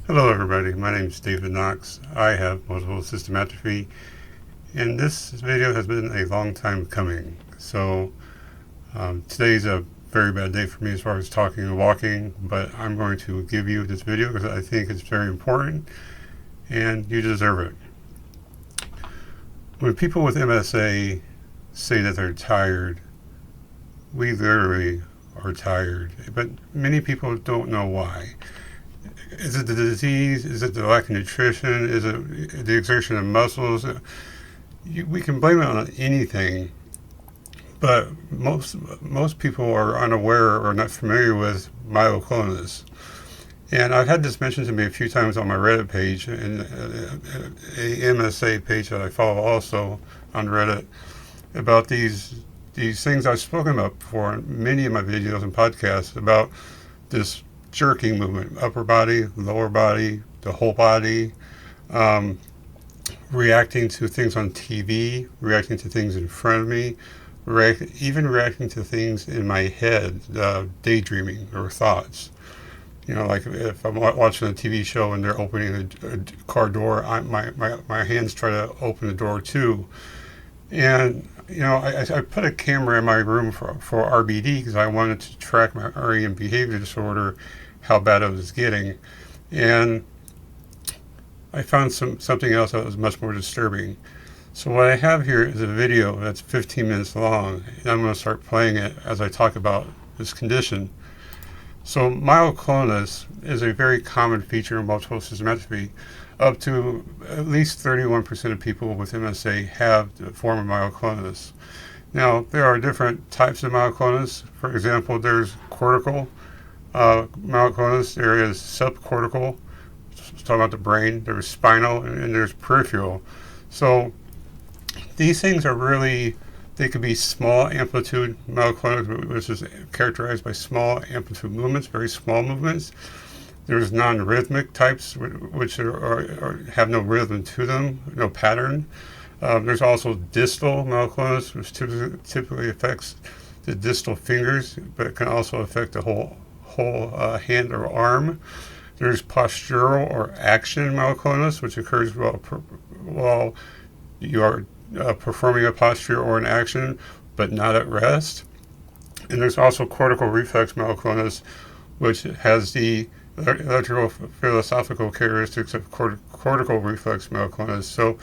Hello everybody, my name is David Knox. I have multiple system atrophy, and this video has been a long time coming. Today's a very bad day for me as far as talking and walking, but I'm going to give you this video because I think it's very important and you deserve it. When people with MSA say that they're tired, we literally are tired, but many people don't know why. Is it the disease? Is it the lack of nutrition? Is it the exertion of muscles? We can blame it on anything, but most people are unaware or not familiar with myoclonus. And I've had this mentioned to me a few times on my Reddit page and a MSA page that I follow also on Reddit about these things I've spoken about before in many of my videos and podcasts about this jerking movement, upper body, lower body, the whole body, reacting to things on TV, reacting to things in front of me, even reacting to things in my head, daydreaming or thoughts. You know, like if I'm watching a TV show and they're opening a car door, my hands try to open the door too. And you know, I put a camera in my room for RBD because I wanted to track my REM behavior disorder, how bad it was getting. And I found something else that was much more disturbing. So what I have here is a video that's 15 minutes long, and I'm going to start playing it as I talk about this condition. So myoclonus is a very common feature in multiple system atrophy. Up to at least 31% of people with MSA have the form of myoclonus. Now, there are different types of myoclonus. For example, there's cortical myoclonus, there is subcortical, talking about the brain, there's spinal, and there's peripheral. So these things are really, they could be small amplitude myoclonus, which is characterized by small amplitude movements, very small movements. There's non-rhythmic types, which have no rhythm to them, no pattern. There's also distal myoclonus, which typically affects the distal fingers, but it can also affect the whole hand or arm. There's postural or action myoclonus, which occurs while you are performing a posture or an action, but not at rest. And there's also cortical reflex myoclonus, which has the electrical philosophical characteristics of cortical reflex myoclonus. So,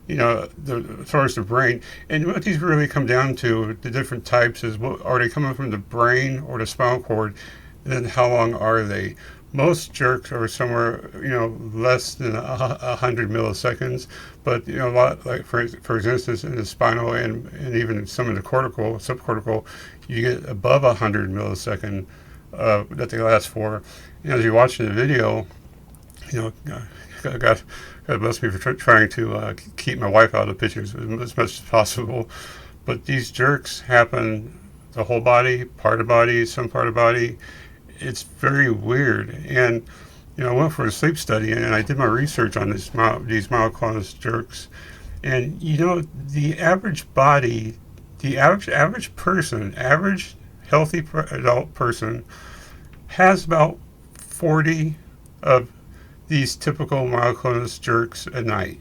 you know, as far as the brain, and what these really come down to, the different types, is are they coming from the brain or the spinal cord, and then how long are they? Most jerks are somewhere, you know, less than 100 milliseconds, but you know, a lot, like for instance, in the spinal and even some of the cortical, subcortical, you get above 100 millisecond that they last for. And as you're watching the video, you know, God bless me for trying to keep my wife out of the pictures as much as possible. But these jerks happen the whole body, part of body, some part of body. It's very weird. And you know, I went for a sleep study and I did my research on these myoclonus jerks. And you know, the average body, the average person, average healthy adult person has about 40 of these typical myoclonus jerks a night.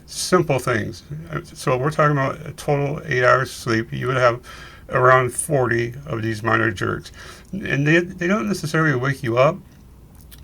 Simple things. So we're talking about a total 8 hours sleep. You would have around 40 of these minor jerks. And they don't necessarily wake you up,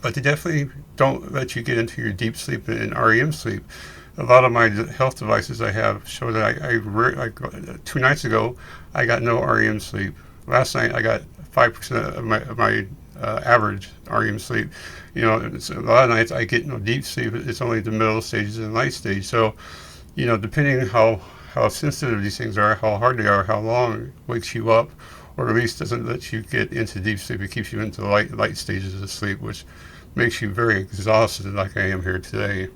but they definitely don't let you get into your deep sleep and REM sleep. A lot of my health devices I have show that like 2 nights ago, I got no REM sleep. Last night I got 5% of my average REM sleep. You know, a lot of nights I get no deep sleep. It's only the middle stages and light stage. So, you know, depending on how sensitive these things are, how hard they are, how long it wakes you up, or at least doesn't let you get into deep sleep. It keeps you into the light stages of sleep, which makes you very exhausted, like I am here today.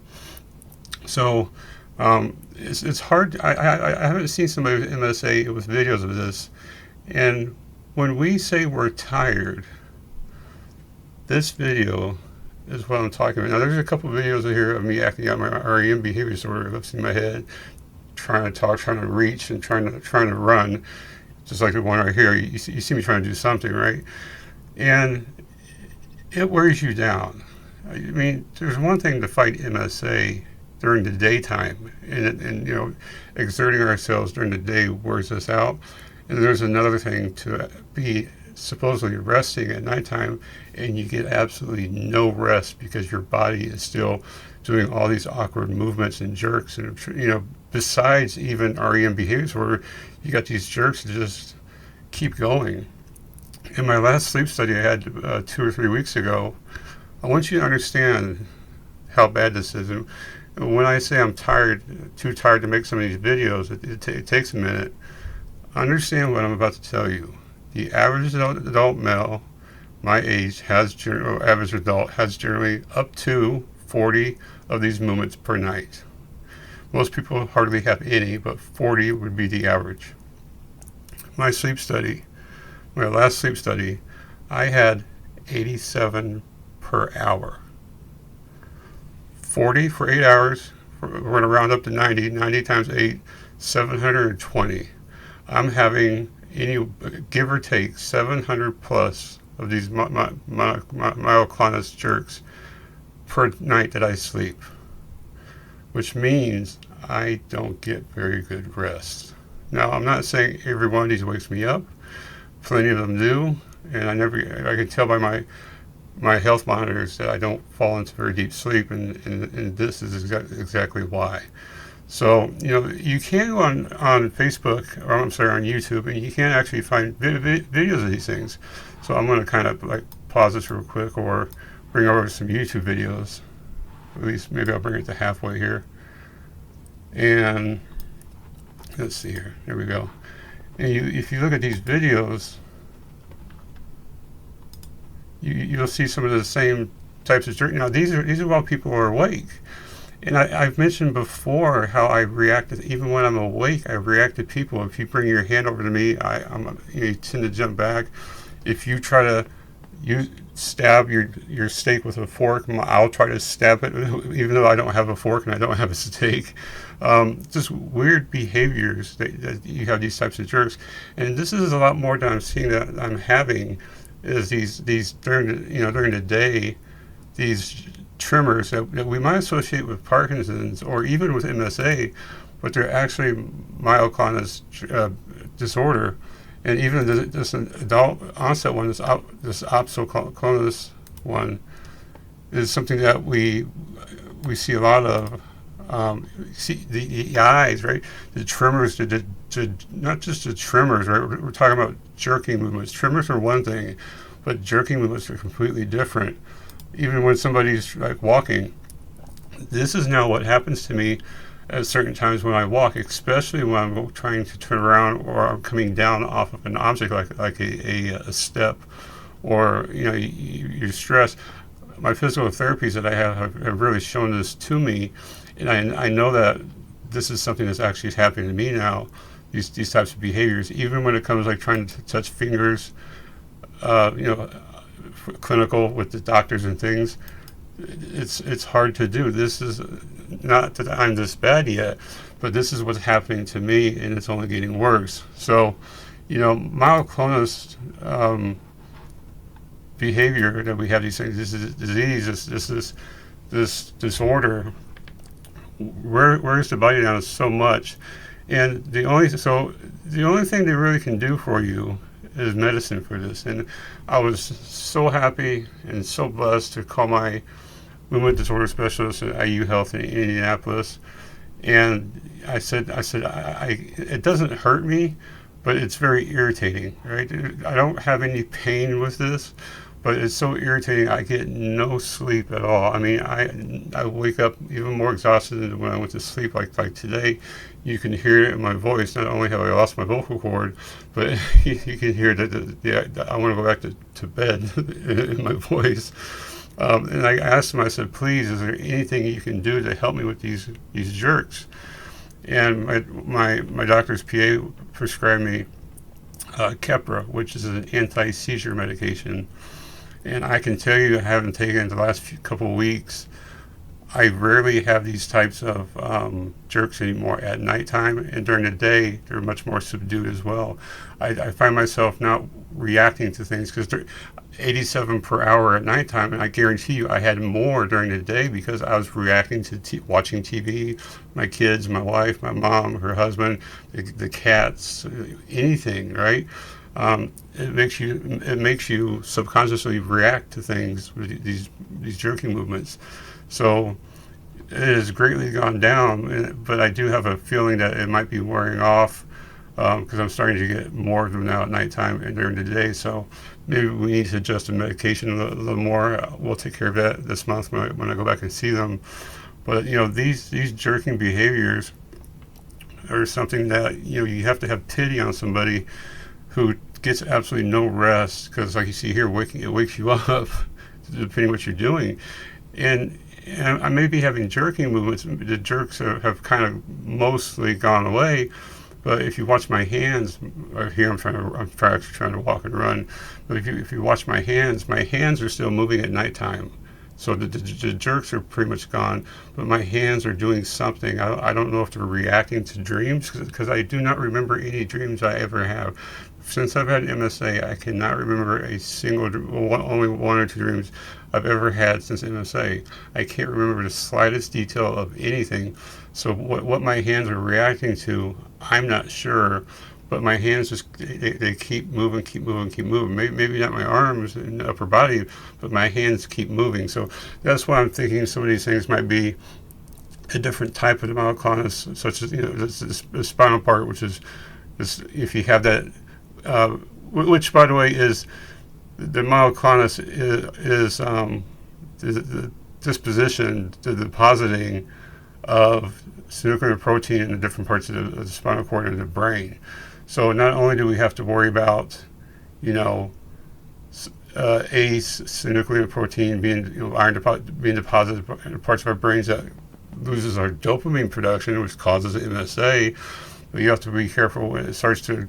So it's hard. I haven't seen somebody with MSA with videos of this, and when we say we're tired, this video is what I'm talking about. Now, there's a couple of videos here of me acting out my REM behavior disorder, lifts in my head, trying to talk, trying to reach, and trying to run, just like the one right here. You see me trying to do something, right? And it wears you down. I mean, there's one thing to fight MSA during the daytime, and you know, exerting ourselves during the day wears us out. And there's another thing to be supposedly resting at nighttime, and you get absolutely no rest because your body is still doing all these awkward movements and jerks, and you know, besides even REM behaviors where you got these jerks that just keep going. In my last sleep study I had 2 or 3 weeks ago, I want you to understand how bad this is. And when I say I'm tired, too tired to make some of these videos, it takes a minute. Understand what I'm about to tell you. The average adult male, my age, or average adult, has generally up to 40 of these movements per night. Most people hardly have any, but 40 would be the average. My last sleep study, I had 87 per hour. 40 for 8 hours. We're going to round up to 90. 90 times 8, 720. I'm having, give or take, 700 plus of these myoclonus jerks per night that I sleep, which means I don't get very good rest. Now, I'm not saying every one of these wakes me up. Plenty of them do, and I can tell by my health monitors that I don't fall into very deep sleep, and this is exactly why. So, you know, you can go on Facebook, or I'm sorry, on YouTube, and you can actually find videos of these things. So I'm going to kind of like pause this real quick, or bring over some YouTube videos. At least maybe I'll bring it to halfway here. And let's see here. There we go. And if you look at these videos, you'll see some of the same types of jerk. Now these are while people are awake. And I've mentioned before how I react even when I'm awake. I react to people. If you bring your hand over to me, you tend to jump back. If you try to stab your steak with a fork, I'll try to stab it, even though I don't have a fork and I don't have a steak. Just weird behaviors that you have these types of jerks, and this is a lot more that I'm seeing that I'm having is these during the day, these tremors that we might associate with Parkinson's or even with MSA, but they're actually myoclonus disorder. And even this adult onset one, this opsoclonus one, is something that we see a lot of. See the eyes, right? The tremors, not just the tremors, right? We're talking about jerking movements. Tremors are one thing, but jerking movements are completely different. Even when somebody's like walking, this is now what happens to me at certain times when I walk, especially when I'm trying to turn around or I'm coming down off of an object like a step, or you're stressed. My physical therapies that I have really shown this to me, and I know that this is something that's actually happening to me now. These types of behaviors, even when it comes like trying to touch fingers, clinical with the doctors and things, it's hard to do. This is not that I'm this bad yet, but this is what's happening to me, and it's only getting worse. So, myoclonus behavior that we have these things, this is disease, this disorder, wears the body down so much, and the only thing they really can do for you is medicine for this. And I was so happy and so blessed to call my movement disorder specialist at IU Health in Indianapolis, and I said, it doesn't hurt me, but it's very irritating, right? I don't have any pain with this, but it's so irritating. I get no sleep at all. I mean, I wake up even more exhausted than when I went to sleep. Like today, you can hear it in my voice. Not only have I lost my vocal cord, but you can hear that I want to go back to bed in my voice. And I asked him, I said, please, is there anything you can do to help me with these jerks? And my doctor's PA prescribed me Keppra, which is an anti-seizure medication. And I can tell you, I haven't taken it the last couple of weeks. I rarely have these types of jerks anymore at nighttime, and during the day they're much more subdued as well. I find myself not reacting to things because they're 87 per hour at nighttime, and I guarantee you I had more during the day because I was reacting to watching TV, my kids, my wife, my mom, her husband, the cats, anything, right? It makes you subconsciously react to things with these jerking movements. So it has greatly gone down, but I do have a feeling that it might be wearing off because I'm starting to get more of them now at nighttime and during the day. So maybe we need to adjust the medication a little more. We'll take care of that this month when I go back and see them. But these jerking behaviors are something that you have to have pity on somebody who gets absolutely no rest because, like you see here, it wakes you up depending on what you're doing, and I may be having jerking movements. The jerks have kind of mostly gone away, but if you watch my hands, here I'm actually trying to walk and run, but if you watch my hands are still moving at nighttime. So the jerks are pretty much gone, but my hands are doing something. I don't know if they're reacting to dreams because I do not remember any dreams I ever have. Since I've had MSA, I cannot remember a single, only one or two dreams I've ever had since MSA. I can't remember the slightest detail of anything. So what my hands are reacting to, I'm not sure. But my hands just they keep moving, keep moving, keep moving. Maybe not my arms and the upper body, but my hands keep moving. So that's why I'm thinking some of these things might be a different type of the myoclonus, such as the spinal part, which is if you have that, which by the way is the myoclonus is the disposition, the depositing of synuclein protein in the different parts of the spinal cord and the brain. So not only do we have to worry about, synuclein protein being iron being deposited in parts of our brains that loses our dopamine production, which causes MSA. But you have to be careful when it starts to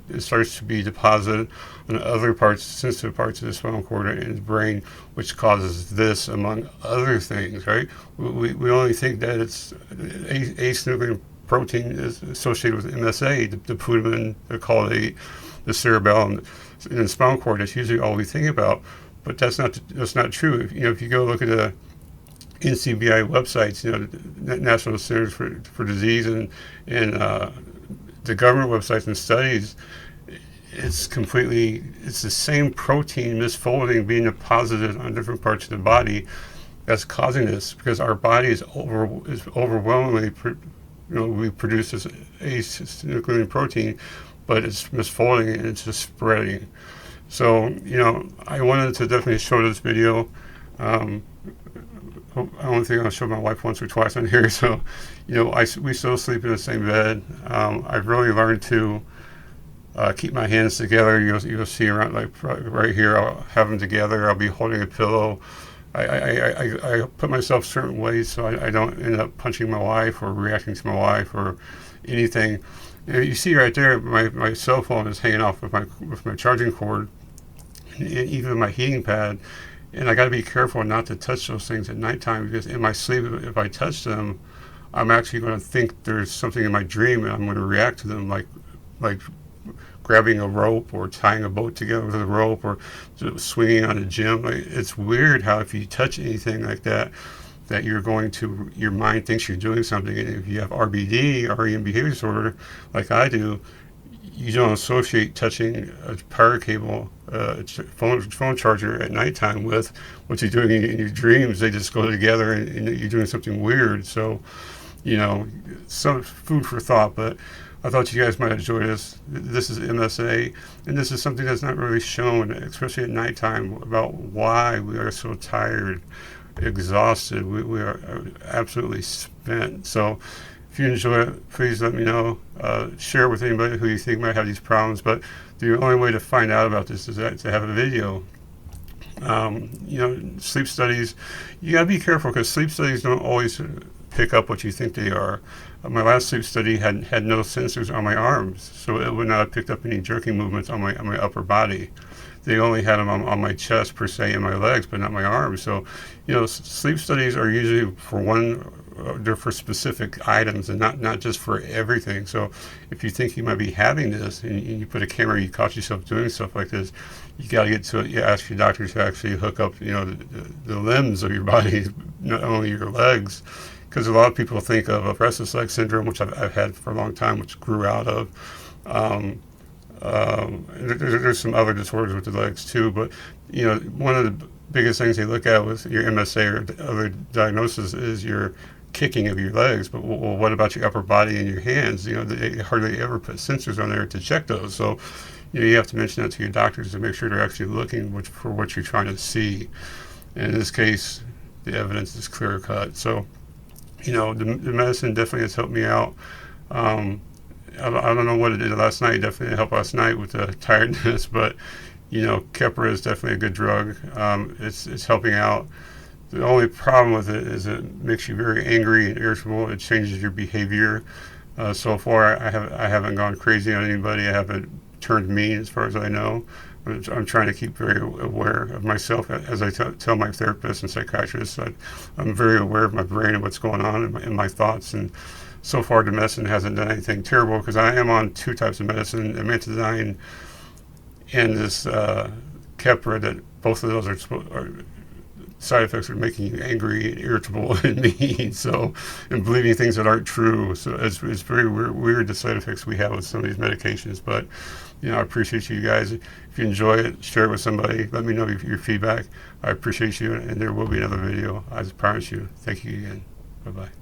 be deposited on other parts, sensitive parts of the spinal cord and the brain, which causes this, among other things. Right? We only think that it's asynuclein protein is associated with MSA, the putamen, they call it the cerebellum in the spinal cord. That's usually all we think about, but that's not true. If you go look at the NCBI websites, the National Centers for Disease and the government websites and studies, it's the same protein misfolding being deposited on different parts of the body that's causing this, because our body is overwhelmingly we produce this asynuclein protein, but it's misfolding and it's just spreading. So, I wanted to definitely show this video. I don't think I'll show my wife once or twice on here. So, we still sleep in the same bed. I've really learned to keep my hands together. You'll see around, like right here, I'll have them together. I'll be holding a pillow. I put myself certain ways so I don't end up punching my wife or reacting to my wife or anything. You see right there, my cell phone is hanging off with my charging cord, and even my heating pad. And I got to be careful not to touch those things at nighttime, because in my sleep, if I touch them, I'm actually going to think there's something in my dream, and I'm going to react to them like grabbing a rope or tying a boat together with a rope or swinging on a gym. It's weird how if you touch anything like that your mind thinks you're doing something. And if you have RBD, REM behavior disorder, like I do, you don't associate touching a power cable, phone charger at nighttime with what you're doing in your dreams. They just go together, and you're doing something weird. So, some food for thought, but I thought you guys might enjoy this. This is MSA, and this is something that's not really shown, especially at nighttime, about why we are so tired, exhausted. We are absolutely spent. So if you enjoy it, please let me know. Share it with anybody who you think might have these problems. But the only way to find out about this is to have a video. Sleep studies, you gotta be careful, because sleep studies don't always pick up what you think they are. My last sleep study had no sensors on my arms, so it would not have picked up any jerking movements on my upper body. they only had them on my chest per se and my legs, but not my arms. So, sleep studies are usually for they're for specific items and not just for everything. So if you think you might be having this and you put a camera, you caught yourself doing stuff like this, you got to get to it. You ask your doctor to actually hook up, the limbs of your body, not only your legs, because a lot of people think of restless leg syndrome, which I've had for a long time, which grew out of. There's some other disorders with the legs too, but one of the biggest things they look at with your MSA or the other diagnosis is your kicking of your legs. But well, what about your upper body and your hands? They hardly ever put sensors on there to check those. So you have to mention that to your doctors to make sure they're actually looking for what you're trying to see. And in this case, the evidence is clear cut. So the medicine definitely has helped me out. I don't know what it did last night. It definitely helped last night with the tiredness, but Keppra is definitely a good drug. It's helping out. The only problem with it is it makes you very angry and irritable. It changes your behavior. So far, I haven't gone crazy on anybody. I haven't turned mean, as far as I know. But I'm trying to keep very aware of myself, as I tell my therapists and psychiatrists. I'm very aware of my brain and what's going on in my thoughts. And so far, the medicine hasn't done anything terrible, because I am on two types of medicine, amantadine and this Keppra, that both of those are side effects are making you angry and irritable and mean, and believing things that aren't true. So it's very weird the side effects we have with some of these medications. But I appreciate you guys. If you enjoy it, share it with somebody. Let me know your feedback. I appreciate you, and there will be another video, I promise you. Thank you again. Bye-bye.